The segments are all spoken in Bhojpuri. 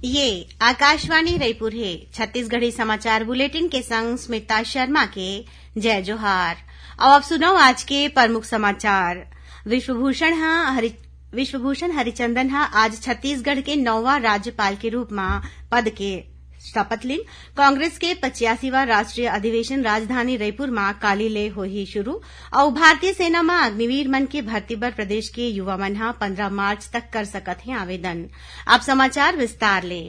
ये आकाशवाणी रायपुर है। छत्तीसगढ़ी समाचार बुलेटिन के संग स्मिता शर्मा के जय जोहार। अब आप सुनाओ आज के प्रमुख समाचार। विश्वभूषण हरिचंदन आज छत्तीसगढ़ के 9वां राज्यपाल के रूप में पद के शपथ लीन। कांग्रेस के 85वां राष्ट्रीय अधिवेशन राजधानी रायपुर में काली ले होही शुरू और भारतीय सेना में अग्निवीर मन के भर्ती बर प्रदेश के युवा मन 15 मार्च तक कर सकत हैं आवेदन। अब समाचार विस्तार ले।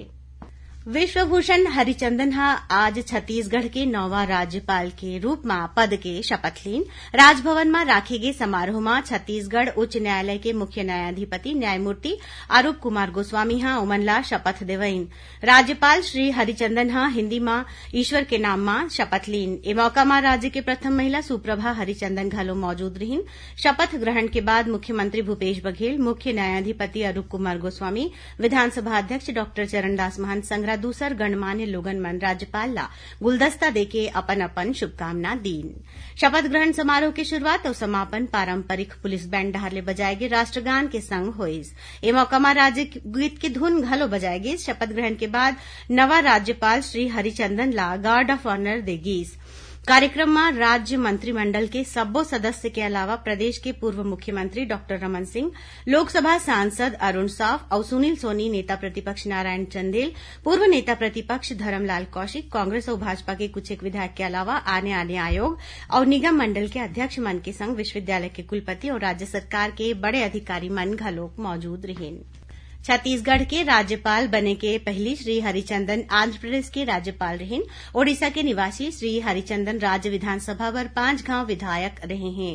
विश्वभूषण हरिचंदन आज छत्तीसगढ़ के 9वां राज्यपाल के रूप में पद के शपथ लीन। राजभवन में राखे गए समारोह में छत्तीसगढ़ उच्च न्यायालय के मुख्य न्यायाधिपति न्यायमूर्ति अरूप कुमार गोस्वामी ओमन ला शपथ देवईन। राज्यपाल श्री हरिचंदन हिंदी में ईश्वर के नाम में शपथ लीन। ए मौका में राज्य के प्रथम महिला सुप्रभा हरिचंदन घलो मौजूद रहीन। शपथ ग्रहण के बाद मुख्यमंत्री भूपेश बघेल, मुख्य न्यायाधिपति अरूप कुमार गोस्वामी, विधानसभा अध्यक्ष डॉ चरणदास महंत संग दूसर गणमान्य लोगन मन राज्यपाल ला गुलदस्ता देके अपन अपन शुभकामना दीन। शपथ ग्रहण समारोह के शुरुआत और समापन पारंपरिक पुलिस बैंड डहार ले बजाए गे राष्ट्रगान के संग होइस। ए मौका में राज्य गीत के धुन घलो बजाए गे। शपथ ग्रहण के बाद नवा राज्यपाल श्री हरिचंदन ला गार्ड ऑफ ऑनर देगीस। कार्यक्रम में राज्य मंत्रिमंडल के सब्बो सदस्य के अलावा प्रदेश के पूर्व मुख्यमंत्री डॉ रमन सिंह, लोकसभा सांसद अरुण साव और सुनील सोनी, नेता प्रतिपक्ष नारायण चंदेल, पूर्व नेता प्रतिपक्ष धरमलाल कौशिक, कांग्रेस और भाजपा के कुछ एक विधायक के अलावा आने आयोग और निगम मंडल के अध्यक्ष मन के संग विश्वविद्यालय के कुलपति और राज्य सरकार के बड़े अधिकारी मन घलोक मौजूद रहें। छत्तीसगढ़ के राज्यपाल बने के पहली श्री हरिचंदन आंध्र प्रदेश के राज्यपाल रहें। ओडिशा के निवासी श्री हरिचंदन राज्य विधानसभा बर 5 गांव विधायक रहे हैं।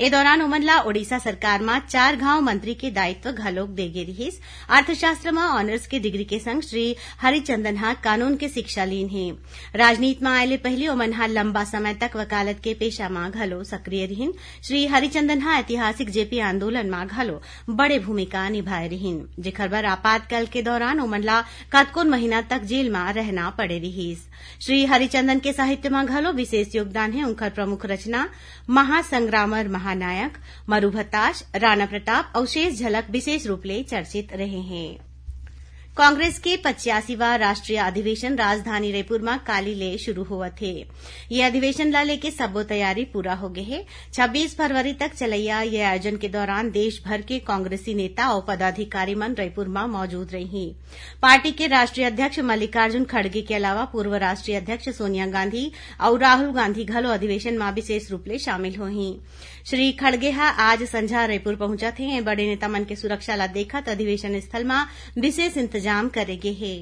ए दौरान ओमन ला ओडिशा सरकार में 4 गांव मंत्री के दायित्व घलोक देगे रहिस। अर्थशास्त्र में ऑनर्स के डिग्री के संग श्री हरिचंदन कानून के शिक्षा लीन है। राजनीति में आए ले पहले ओमन लंबा समय तक वकालत के पेशा में घलो सक्रिय रहिन। श्री हरिचंदन ऐतिहासिक जेपी आंदोलन में घलो बड़े भूमिका निभाए रहिन, जेकर आपातकाल के दौरान ओमन ला कतकोन महीना तक जेल में रहना पड़े रहीस। श्री हरिचंदन के साहित्य में घलो विशेष योगदान है। उनकर प्रमुख रचना महासंग्रामर महानायक, मरुभताश, राणा प्रताप और शेष झलक विशेष रूप ले चर्चित रहे हैं। कांग्रेस के 85वां राष्ट्रीय अधिवेशन राजधानी रायपुर में काली ले शुरू हुआ थे। ये अधिवेशन ला लेके सबो तैयारी पूरा हो गए है। 26 फरवरी तक चलैया ये आयोजन के दौरान देश भर के कांग्रेसी नेता और पदाधिकारी मन रायपुर में मौजूद रही। पार्टी के राष्ट्रीय अध्यक्ष मल्लिकार्जुन खड़गे के अलावा पूर्व राष्ट्रीय अध्यक्ष सोनिया गांधी और राहुल गांधी घलो अधिवेशन में विशेष रूप ले शामिल होही। श्री खड़गे आज संझा रायपुर पहुंचा थे। बड़े नेता मन के सुरक्षा ला देखत अधिवेशन स्थल में विशेष इंतजाम करेगे है।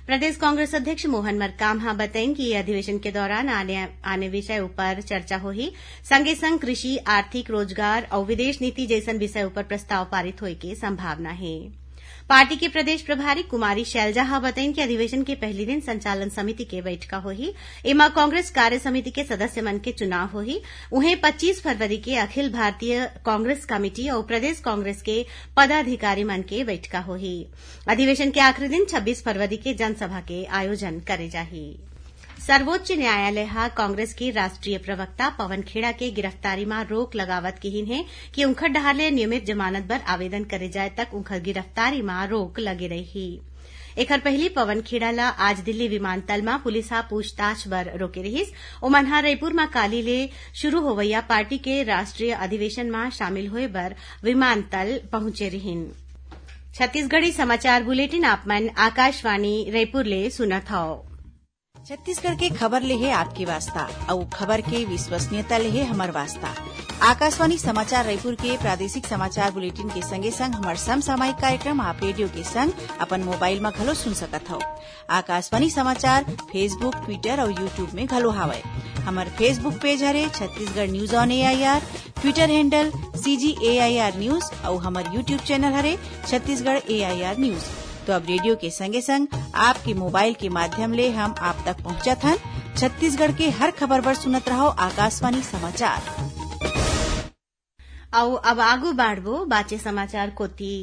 प्रदेश कांग्रेस अध्यक्ष मोहन मरकाम बताइन कि ये अधिवेशन के दौरान आने विषय ऊपर चर्चा होही। संगे संग कृषि, आर्थिक, रोजगार और विदेश नीति जैसन विषय ऊपर प्रस्ताव पारित होए के संभावना है। पार्टी के प्रदेश प्रभारी कुमारी शैलजा बताइन कि अधिवेशन के पहले दिन संचालन समिति के बैठका होही। एमा कांग्रेस कार्य समिति के सदस्य मन के चुनाव होही। उन्हें 25 फरवरी के अखिल भारतीय कांग्रेस कमेटी और प्रदेश कांग्रेस के पदाधिकारी मन के बैठका होही। अधिवेशन के आखिरी दिन 26 फरवरी के जनसभा के आयोजन करे जाही। सर्वोच्च न्यायालय कांग्रेस के राष्ट्रीय प्रवक्ता पवन खेड़ा के गिरफ्तारी में रोक लगावत कहिन है कि उनखर डहार नियमित जमानत बर आवेदन करे जाए तक उनखर गिरफ्तारी में रोक लगे रही। एकर पहली पवन खेड़ा ला आज दिल्ली विमानतल में पुलिस पूछताछ बर रोके रहिस। ओमन रायपुर में काली ले शुरू होवैया पार्टी के राष्ट्रीय अधिवेशन में शामिल होए बर विमानतल पहुंचे रहिन। छत्तीसगढ़ी समाचार बुलेटिन आप मन आकाशवाणी रायपुर ले सुनत हव। छत्तीसगढ़ के खबर ले है आपके वास्ता और खबर के विश्वसनीयता ले है हमार वास्ता। आकाशवाणी समाचार रायपुर के प्रादेशिक समाचार बुलेटिन के संगे संग हमार समसामयिक कार्यक्रम आप रेडियो के संग अपन मोबाइल में घलो सुन सकत हो। आकाशवाणी समाचार फेसबुक, ट्विटर और यूट्यूब में घलो हावय। हमार फेसबुक पेज हरे Chhattisgarh news on AIR, Twitter handle CGAIR news और हमार यूट्यूब चैनल हरे छत्तीसगढ़ AIR न्यूज। तो अब रेडियो के संगे संग आपके मोबाइल के माध्यम ले हम आप तक पहुंचत हन। छत्तीसगढ़ के हर खबर बर सुनत रहो आकाशवाणी समाचार। अब आगू बाढ़बो बाचे समाचार कोती।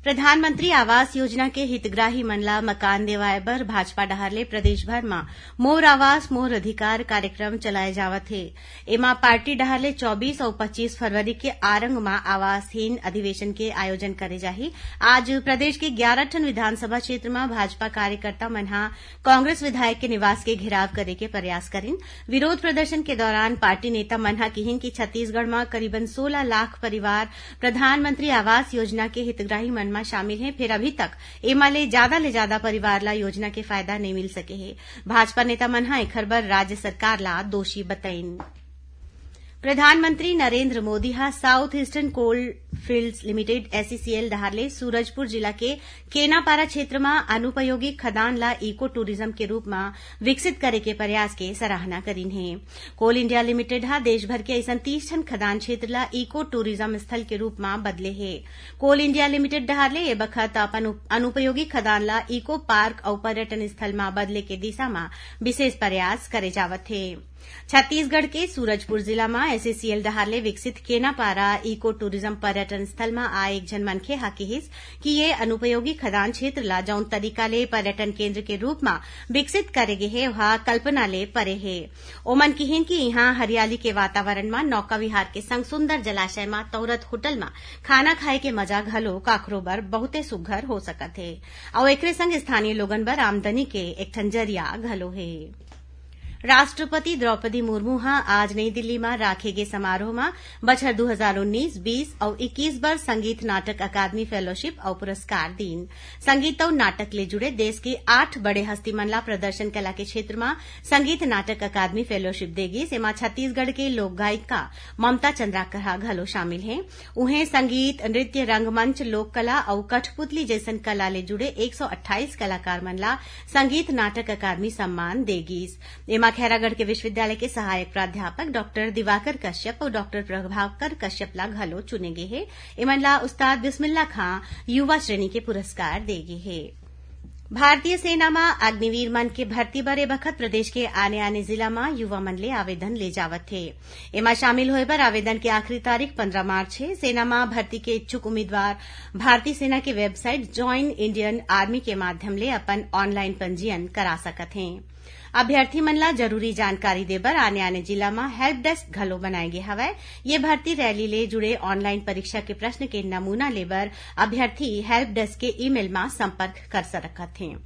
प्रधानमंत्री आवास योजना के हितग्राही मन ला मकान देवाए बर भाजपा डहर ले प्रदेश भर में मोर आवास मोर अधिकार कार्यक्रम चलाए जावत हे। एमा पार्टी डहर ले 24 और 25 फरवरी के आरंग में आवासहीन अधिवेशन के आयोजन करे जाही। आज प्रदेश के 11 ठन विधानसभा क्षेत्र में भाजपा कार्यकर्ता मन हा कांग्रेस विधायक के निवास के घेराव करे के प्रयास करिन। विरोध प्रदर्शन के दौरान पार्टी नेता मन हा कहिन कि छत्तीसगढ़ में करीबन 16 लाख परिवार प्रधानमंत्री आवास योजना के हितग्राही मन में शामिल हैं, फिर अभी तक एमा ले ज्यादा परिवार ला योजना के फायदा नहीं मिल सके है। भाजपा नेता मन हा एखर बर राज्य सरकार ला दोषी बताइन। प्रधानमंत्री नरेंद्र मोदी हा साउथ ईस्टर्न कोल फील्ड्स लिमिटेड SECL डहर ले सूरजपुर जिला के केनापारा क्षेत्र में अनुपयोगी खदान ला इको टूरिज्म के रूप में विकसित करे के प्रयास के सराहना करीन है। कोल इंडिया लिमिटेड हा देश भर के ऐसा 30 ठन खदान क्षेत्र ला इको टूरिज्म स्थल के रूप में बदले है। कोल इंडिया लिमिटेड डहर ले ए बखत अपन अनुपयोगी खदान ला इको पार्क और पर्यटन स्थल में बदले के दिशा में विशेष प्रयास करे जावत है। छत्तीसगढ़ के सूरजपुर जिला में SECL डहर ले विकसित केनापारा इको टूरिज्म पर्यटन स्थल में आए एक जन मनखे हा कहिस कि ये अनुपयोगी खदान क्षेत्र ला जौन तरीका ले पर्यटन केंद्र के रूप में विकसित करे गे हे वह कल्पना ले परे है। ओमन कहिन कि यहाँ हरियाली के वातावरण में नौका विहार के संग सुंदर जलाशय में तौरत होटल में खाना खाए के मजा घलो काखरो बर बहुते सुघर हो सकत है और एकरे संग स्थानीय लोगन बर आमदनी के एक ठन जरिया घलो है। राष्ट्रपति द्रौपदी मुर्मू हा आज नई दिल्ली में राखे गे समारोह में बछर 2019, 20 और 21 बर संगीत नाटक अकादमी फेलोशिप और पुरस्कार दीन। संगीत और नाटक ले जुड़े देश के 8 बड़े हस्ती मन ला प्रदर्शन कला के क्षेत्र में संगीत नाटक अकादमी फेलोशिप देगी। एमा छत्तीसगढ़ के लोक गायिका ममता चंद्राकर हा घलो शामिल है। उन्हें संगीत, नृत्य, रंगमंच, लोक कला और कठपुतली जैसन कला ले जुड़े 128 कलाकार मन ला संगीत नाटक अकादमी सम्मान देगी। एमा खैरागढ़ के विश्वविद्यालय के सहायक प्राध्यापक डॉक्टर दिवाकर कश्यप और डॉक्टर प्रभाकर कश्यप ला घलो चुने गे हे। इमन ला उस्ताद बिस्मिल्ला खां युवा श्रेणी के पुरस्कार देगे हे। भारतीय सेना में अग्निवीर मन के भर्ती बरे बखत प्रदेश के आने जिला में युवा मन ले आवेदन ले जावत थे। एमा शामिल होए पर आवेदन की आखिरी तारीख 15 मार्च है। सेना में भर्ती के इच्छुक उम्मीदवार भारतीय सेना की वेबसाइट ज्वाइन इंडियन आर्मी के माध्यम ले अपन ऑनलाइन पंजीयन करा सकत हैं। अभ्यर्थी मन ला जरूरी जानकारी देबर आने जिला में हेल्प डेस्क घलो बनाए गे हवय। ये भर्ती रैली ले जुड़े ऑनलाइन परीक्षा के प्रश्न के नमूना लेबर अभ्यर्थी हेल्प डेस्क के ईमेल में संपर्क कर सकत हैं।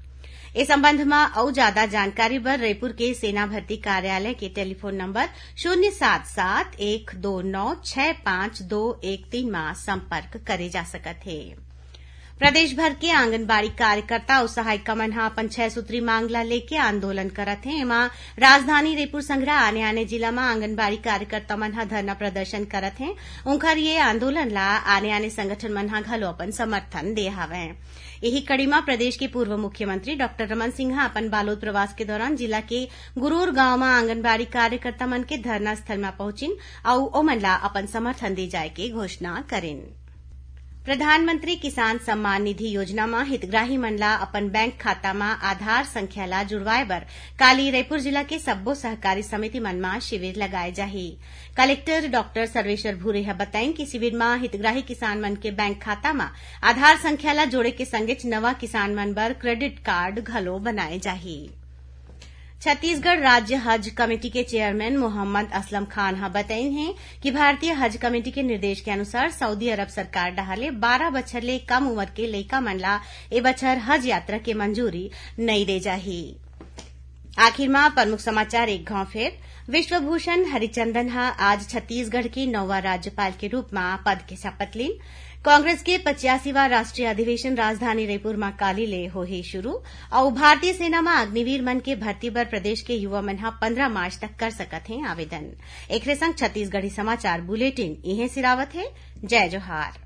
इस संबंध में और ज्यादा जानकारी बर रायपुर के सेना भर्ती कार्यालय के टेलीफोन नंबर 077-129-65213 में संपर्क करे जा सकत है। प्रदेश भर के आंगनबाड़ी कार्यकर्ता और सहायिका मन हा अपन 6 सूत्री मांग ला लेके आंदोलन करत हैं। एमा राजधानी रायपुर संग्रह आने जिला में आंगनबाड़ी कार्यकर्ता मन हा धरना प्रदर्शन करत हैं। उनकर ये आंदोलन ला आने संगठन मन हा घलो अपन समर्थन दे हवय। यही कड़ी में प्रदेश के पूर्व मुख्यमंत्री डॉक्टर रमन सिंह अपन बालोद प्रवास के दौरान जिला के गुरूर गांव में आंगनबाड़ी कार्यकर्ता मन के धरना स्थल में पहुंचिन और ओमन ला अपन समर्थन दे जाए के घोषणा करेन। प्रधानमंत्री किसान सम्मान निधि योजना में हितग्राही मन ला अपन बैंक खाता में आधार संख्या ला जुड़वाए बर काली रायपुर जिला के सब्बो सहकारी समिति मन में शिविर लगाए जाही। कलेक्टर डॉक्टर सर्वेश्वर भूरे हा बताइन कि शिविर में हितग्राही किसान मन के बैंक खाता में आधार संख्या ला जोड़े के संगे नवा किसान मन बर क्रेडिट कार्ड घलो बनाए जाही। छत्तीसगढ़ राज्य हज कमेटी के चेयरमैन मोहम्मद असलम खान हा बताइन हैं कि भारतीय हज कमेटी के निर्देश के अनुसार सऊदी अरब सरकार डहले 12 बछर ले कम उम्र के लइका मन ला ए बछर हज यात्रा के मंजूरी नहीं दे जाही। आखिर में प्रमुख समाचार एक घाव फेर। विश्वभूषण हरिचंदन हा आज छत्तीसगढ़ के 9वां राज्यपाल के रूप में पद के शपथ लीन। कांग्रेस के 85वां राष्ट्रीय अधिवेशन राजधानी रायपुर में काली ले होही शुरू और भारतीय सेना में अग्निवीर मन के भर्ती बर प्रदेश के युवा मन हा 15 मार्च तक कर सकत हैं आवेदन। एकरे संग छत्तीसगढ़ी समाचार बुलेटिन इहे सिरावत है। जय जोहार।